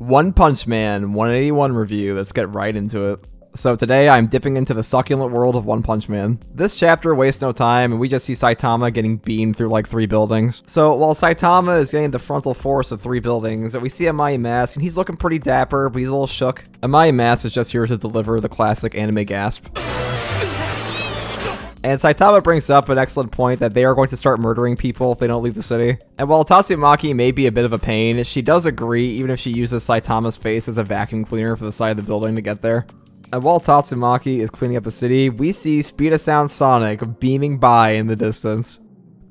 One Punch Man 181 review. Let's get right into it. So today I'm dipping into the succulent world of One Punch Man. This chapter wastes no time and we just see Saitama getting beamed through like 3 buildings. So while Saitama is getting the frontal force of 3 buildings, we see Amai mask and he's looking pretty dapper, but he's a little shook. Amai mask is just here to deliver the classic anime gasp. And Saitama brings up an excellent point that they are going to start murdering people if they don't leave the city. And while Tatsumaki may be a bit of a pain, she does agree even if she uses Saitama's face as a vacuum cleaner for the side of the building to get there. And while Tatsumaki is cleaning up the city, we see Speed of Sound Sonic beaming by in the distance.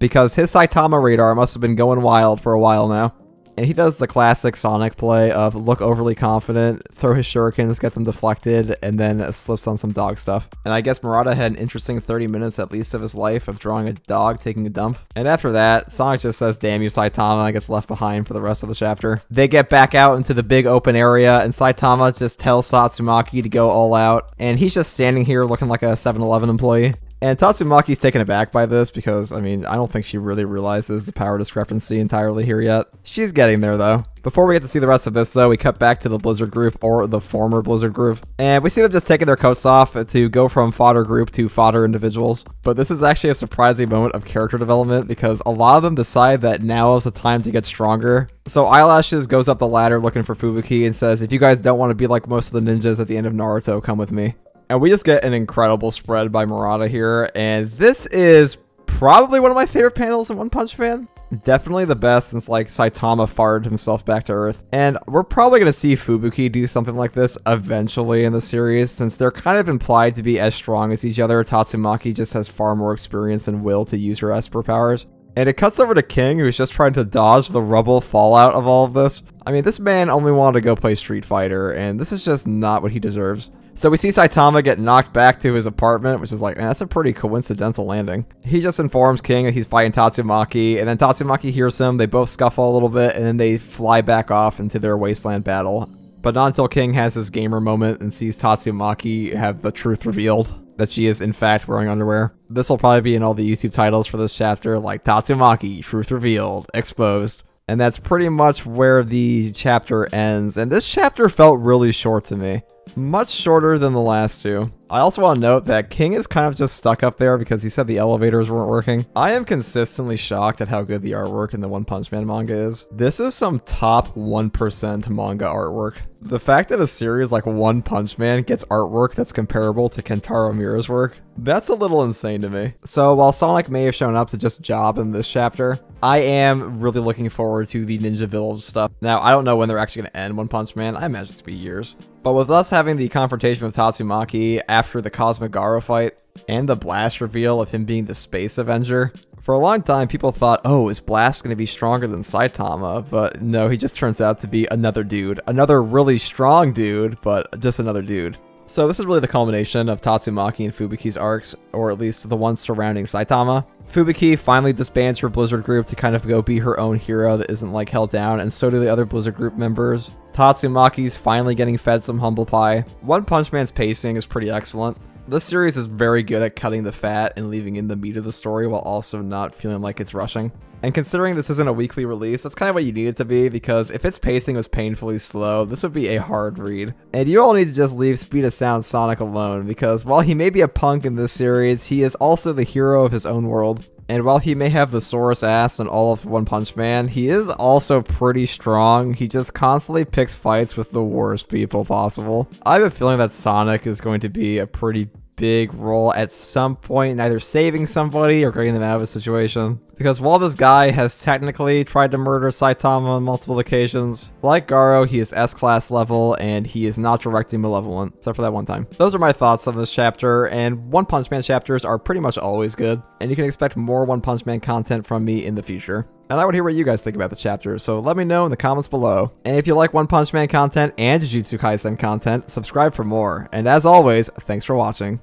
Because his Saitama radar must have been going wild for a while now. And he does the classic Sonic play of look overly confident, throw his shurikens, get them deflected, and then slips on some dog stuff. And I guess Murata had an interesting 30 minutes at least of his life of drawing a dog taking a dump. And after that, Sonic just says, damn you Saitama, and gets left behind for the rest of the chapter. They get back out into the big open area, and Saitama just tells Tatsumaki to go all out. And he's just standing here looking like a 7-Eleven employee. And Tatsumaki's taken aback by this because, I mean, I don't think she really realizes the power discrepancy entirely here yet. She's getting there, though. Before we get to see the rest of this, though, we cut back to the Blizzard group, or the former Blizzard group, and we see them just taking their coats off to go from fodder group to fodder individuals. But this is actually a surprising moment of character development because a lot of them decide that now is the time to get stronger. So Eyelashes goes up the ladder looking for Fubuki and says, if you guys don't want to be like most of the ninjas at the end of Naruto, come with me. And we just get an incredible spread by Murata here, and this is probably one of my favorite panels in One Punch Man. Definitely the best since like Saitama fired himself back to Earth. And we're probably going to see Fubuki do something like this eventually in the series, since they're kind of implied to be as strong as each other. Tatsumaki just has far more experience and will to use her Esper powers. And it cuts over to King, who's just trying to dodge the rubble fallout of all of this. I mean, this man only wanted to go play Street Fighter, and this is just not what he deserves. So we see Saitama get knocked back to his apartment, which is like, man, that's a pretty coincidental landing. He just informs King that he's fighting Tatsumaki, and then Tatsumaki hears him, they both scuffle a little bit, and then they fly back off into their wasteland battle. But not until King has his gamer moment and sees Tatsumaki have the truth revealed, that she is in fact wearing underwear. This will probably be in all the YouTube titles for this chapter, like Tatsumaki, truth revealed, exposed. And that's pretty much where the chapter ends, and this chapter felt really short to me. Much shorter than the last 2. I also want to note that King is kind of just stuck up there because he said the elevators weren't working. I am consistently shocked at how good the artwork in the One Punch Man manga is. This is some top 1% manga artwork. The fact that a series like One Punch Man gets artwork that's comparable to Kentaro Miura's work, that's a little insane to me. So while Sonic may have shown up to just job in this chapter, I am really looking forward to the Ninja Village stuff. Now, I don't know when they're actually going to end One Punch Man. I imagine it's going to be years. But with us having the confrontation with Tatsumaki after the Cosmic Garou fight, and the Blast reveal of him being the Space Avenger, for a long time people thought, oh, is Blast going to be stronger than Saitama? But no, he just turns out to be another dude. Another really strong dude, but just another dude. So this is really the culmination of Tatsumaki and Fubuki's arcs, or at least the ones surrounding Saitama. Fubuki finally disbands her Blizzard group to kind of go be her own hero that isn't like held down, and so do the other Blizzard group members. Tatsumaki's finally getting fed some humble pie. One Punch Man's pacing is pretty excellent. This series is very good at cutting the fat and leaving in the meat of the story while also not feeling like it's rushing. And considering this isn't a weekly release, that's kind of what you need it to be, because if its pacing was painfully slow, this would be a hard read. And you all need to just leave Speed of Sound Sonic alone, because while he may be a punk in this series, he is also the hero of his own world. And while he may have the sorest ass in all of One Punch Man, he is also pretty strong. He just constantly picks fights with the worst people possible. I have a feeling that Sonic is going to be a pretty big role at some point in either saving somebody or getting them out of a situation. Because while this guy has technically tried to murder Saitama on multiple occasions, like Garou, he is S-class level and he is not directly malevolent, except for that one time. Those are my thoughts on this chapter, and One Punch Man chapters are pretty much always good, and you can expect more One Punch Man content from me in the future. And I would hear what you guys think about the chapter, so let me know in the comments below. And if you like One Punch Man content and Jujutsu Kaisen content, subscribe for more. And as always, thanks for watching.